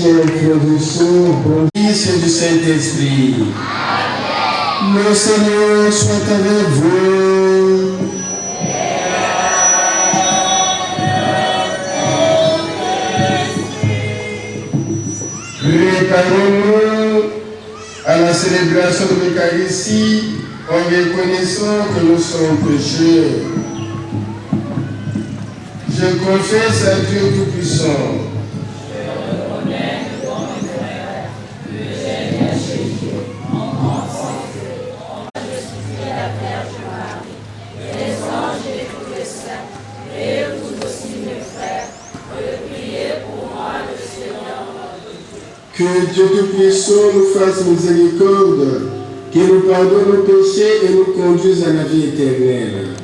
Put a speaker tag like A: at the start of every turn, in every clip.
A: chers frères et sœurs, bon Fils du Saint-Esprit. Le Seigneur soit avec vous. Préparons-nous à la célébration de l'Eucharistie en reconnaissant que nous sommes pécheurs. Je confesse à Dieu Tout-Puissant. Que Dieu Tout-Puissant nous fasse miséricorde, qu'il nous pardonne nos péchés et nous conduise à la vie éternelle.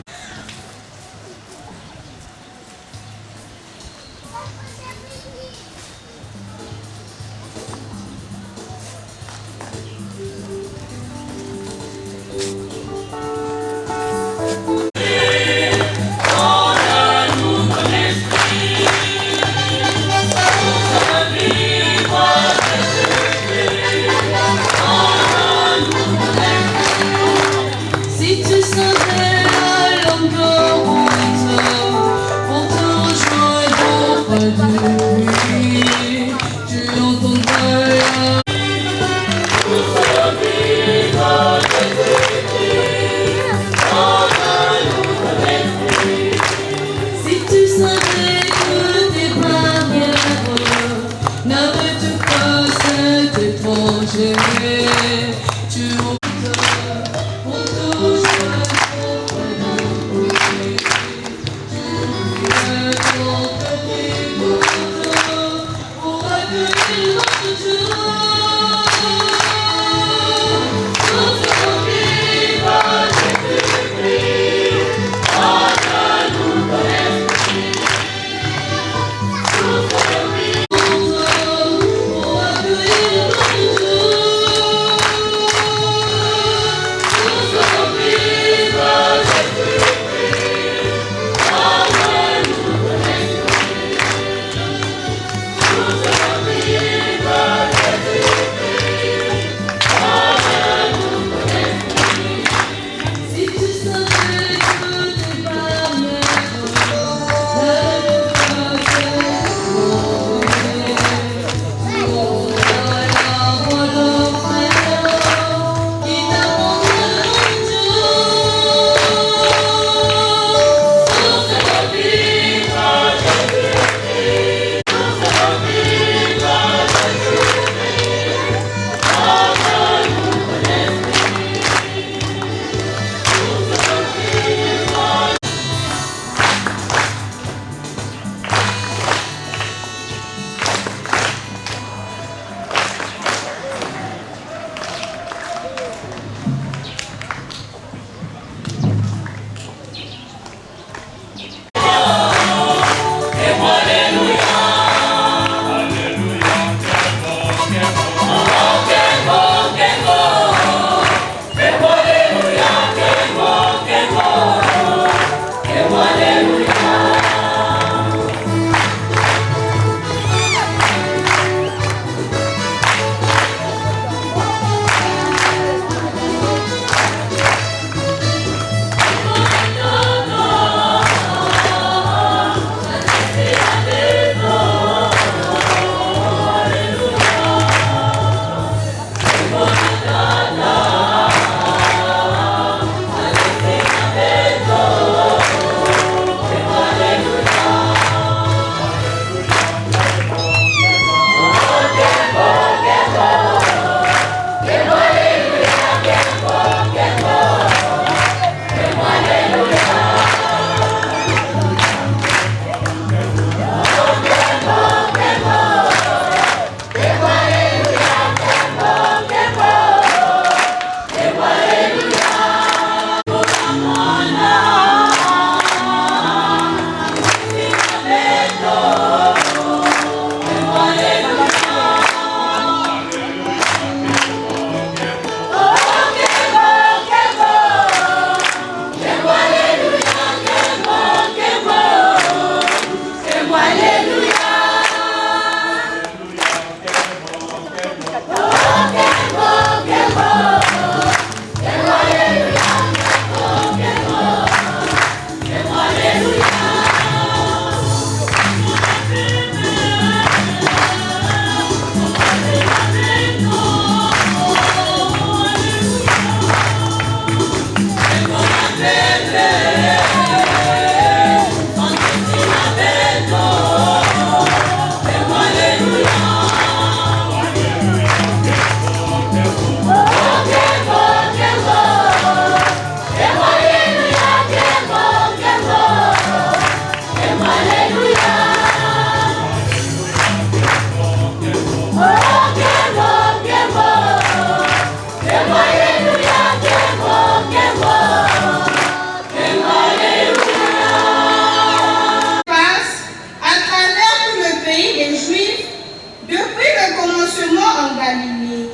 B: depuis le commencement en Galilée,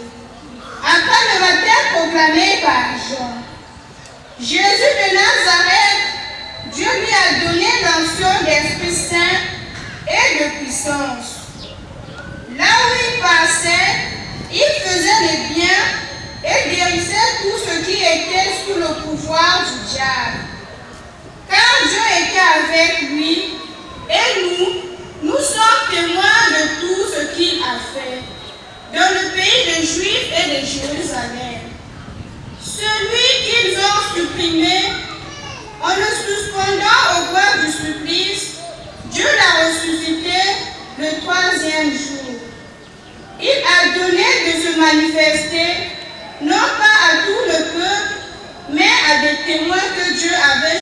B: après le baptême proclamé par Jean. Jésus de Nazareth, Dieu lui a donné l'onction d'Esprit Saint et de puissance. Là où il passait, il faisait le bien et guérissait tout ce qui était sous le pouvoir du diable. Car Dieu était avec lui et nous sommes témoins de tout ce qu'il a fait dans le pays des Juifs et de Jérusalem. Celui qu'ils ont supprimé en le suspendant au bois du supplice, Dieu l'a ressuscité le 3e jour. Il a donné de se manifester, non pas à tout le peuple, mais à des témoins que Dieu avait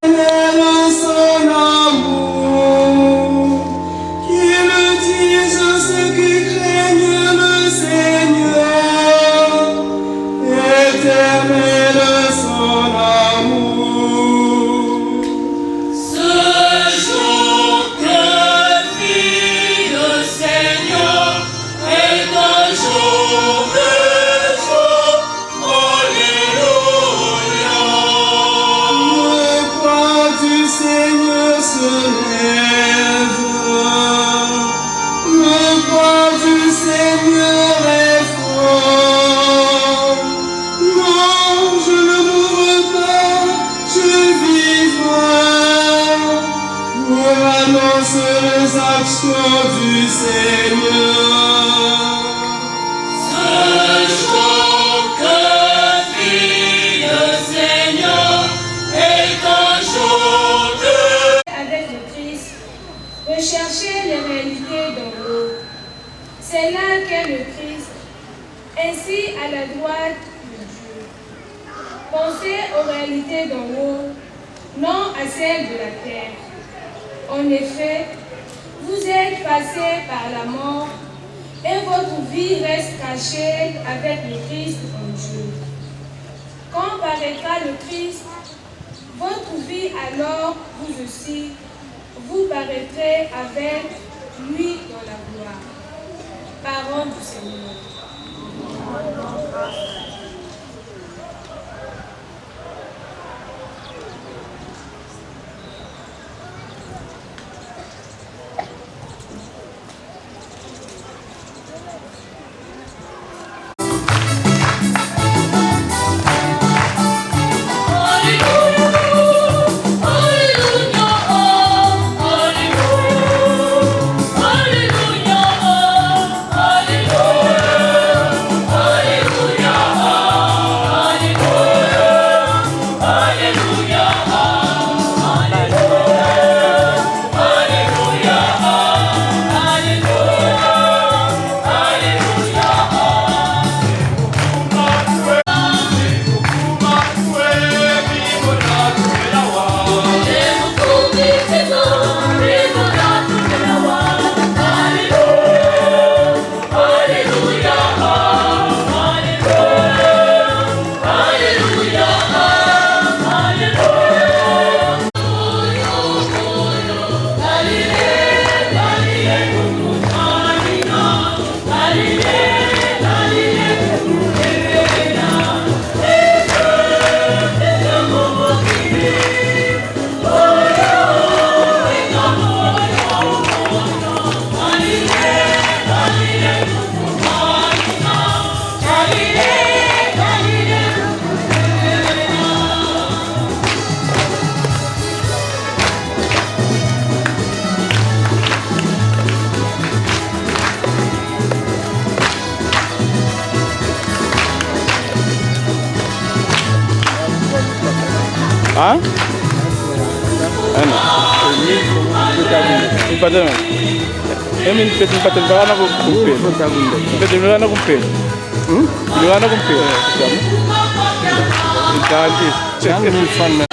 C: son amour, qu'ils disent ceux qui craignent le Seigneur, éternel son amour. Ce jour que fit le Seigneur est un jour de joie. Alléluia. Le croix du Seigneur se lève. Le croix du Seigneur est fort. Non, je ne mourrai pas, je vivrai pour annoncer les actions du Seigneur. Ce jour que fit le Seigneur est un jour de...
D: Avec le Christ, recherchez les réalités d'en haut. C'est là qu'est le Christ, ainsi à la droite de Dieu. Pensez aux réalités d'en haut, non à celles de la terre. En effet, vous êtes passés par la mort et votre vie reste cachée avec le Christ en Dieu. Quand paraîtra le Christ, votre vie alors, vous aussi, vous paraîtrez avec lui dans la gloire. Parole du Seigneur.
E: Hein? Empatame. Mimi nipate mbarana kumpe. Nipate mbarana kumpe. Mbarana kumpe. Nitati. Changu ni mfano.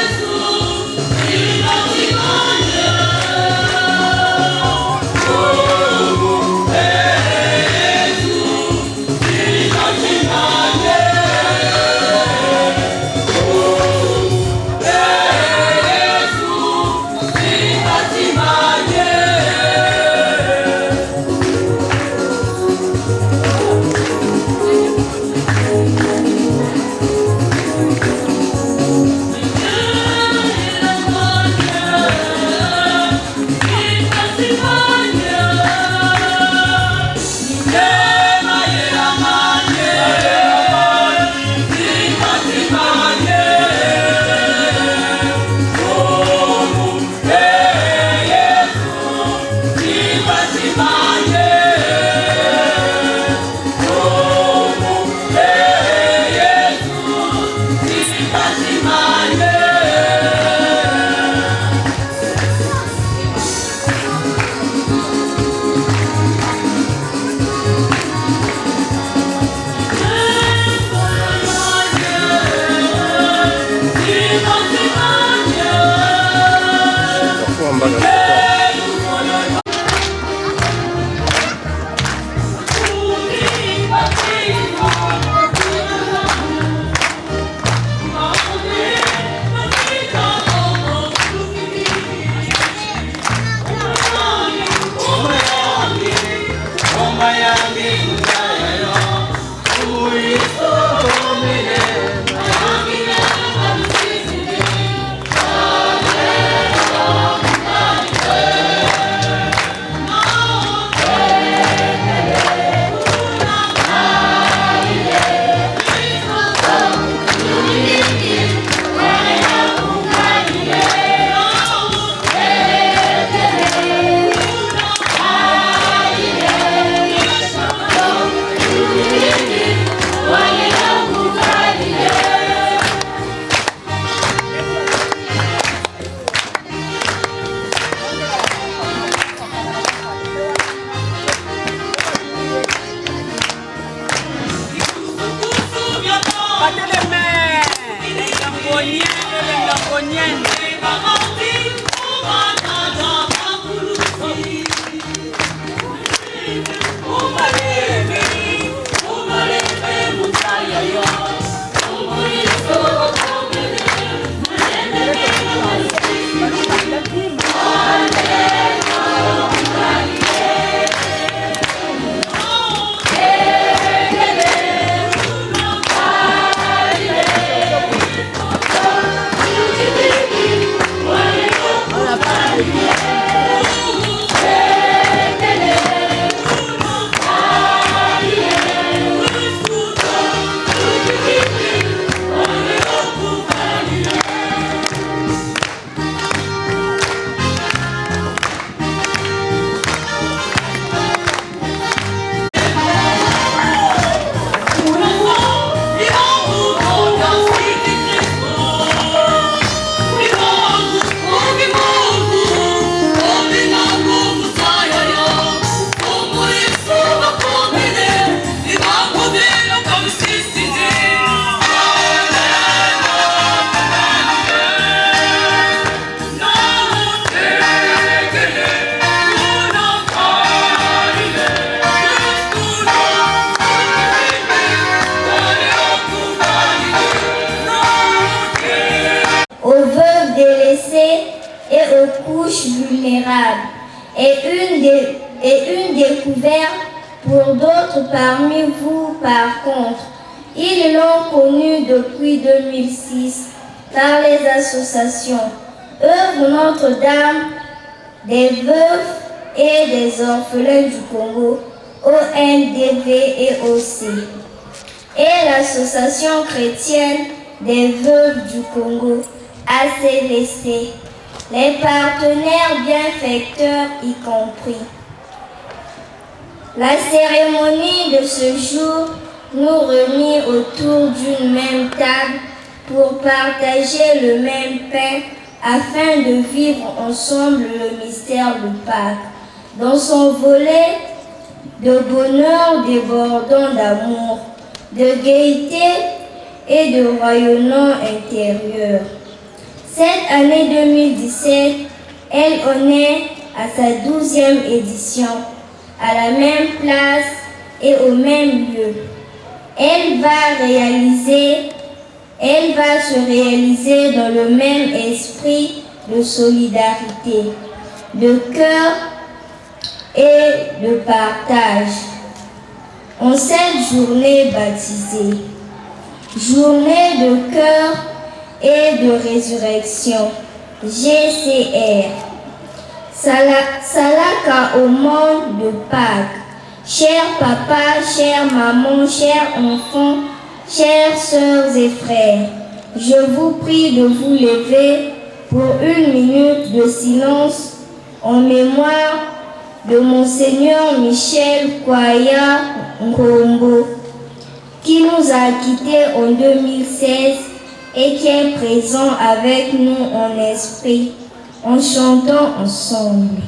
F: et aux couches vulnérables, et une découverte pour d'autres parmi vous. Par contre, ils l'ont connu depuis 2006 par les associations Œuvre Notre-Dame des Veuves et des Orphelins du Congo, ONDVEOC, et l'Association chrétienne des Veuves du Congo, ACVC, les partenaires bienfaiteurs y compris. La cérémonie de ce jour nous réunit autour d'une même table pour partager le même pain afin de vivre ensemble le mystère de Pâques, dans son volet de bonheur débordant d'amour, de gaieté et de rayonnement intérieur. Cette année 2017, elle en est à sa 12e édition, à la même place et au même lieu. Elle va se réaliser dans le même esprit de solidarité, de cœur et de partage. En cette journée baptisée, journée de cœur et de résurrection, GCR, Salaka au monde de Pâques. Chers papas, chères mamans, chers enfants, chères sœurs et frères, je vous prie de vous lever pour une minute de silence en mémoire de Monseigneur Michel Kwaya Nkombo, qui nous a quittés en 2016 et qui est présent avec nous en esprit, en chantant ensemble.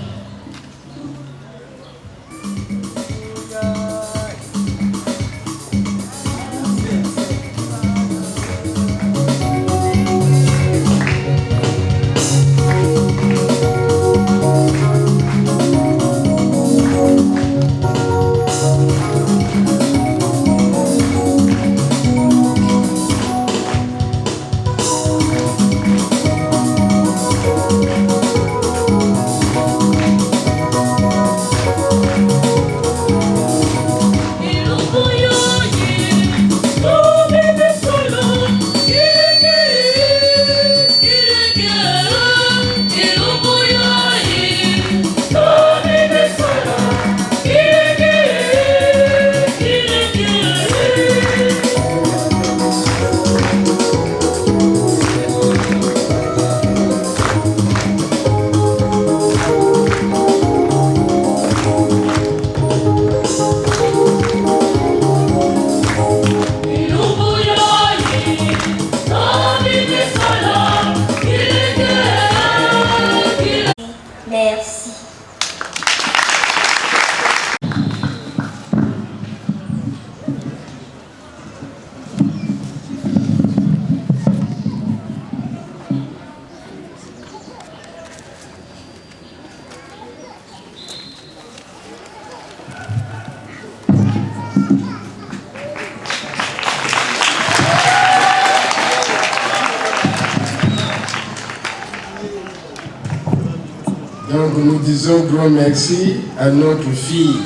A: nous disons grand merci à notre fille.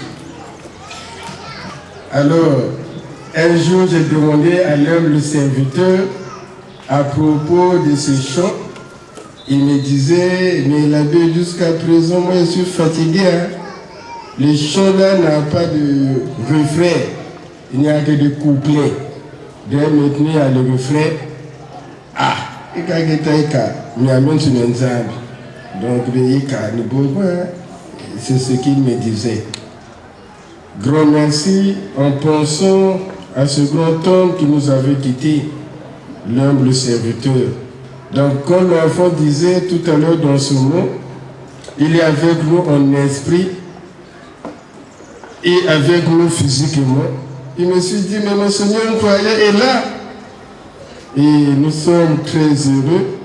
A: Alors, un jour, j'ai demandé à l'humble serviteur à propos de ce chant. Il me disait, mais l'abbé, jusqu'à présent, moi, je suis fatigué. Hein? Le chant là n'a pas de refrain. Il n'y a que des couplets. Dès maintenant, il y a le refrain. Ah, donc, c'est ce qu'il me disait. Grand merci en pensant à ce grand homme qui nous avait quittés, l'humble serviteur. Donc, comme l'enfant disait tout à l'heure dans ce mot, il est avec nous en esprit et avec nous physiquement. Il me suis dit, mais mon Seigneur est là. Et nous sommes très heureux.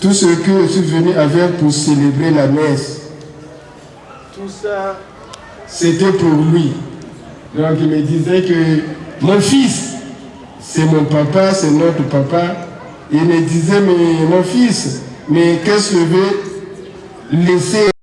A: Tout ce que je suis venu avec pour célébrer la messe, tout ça, c'était pour lui. Donc il me disait que mon fils, c'est mon papa, c'est notre papa. Il me disait, mais mon fils, mais qu'est-ce que je veux laisser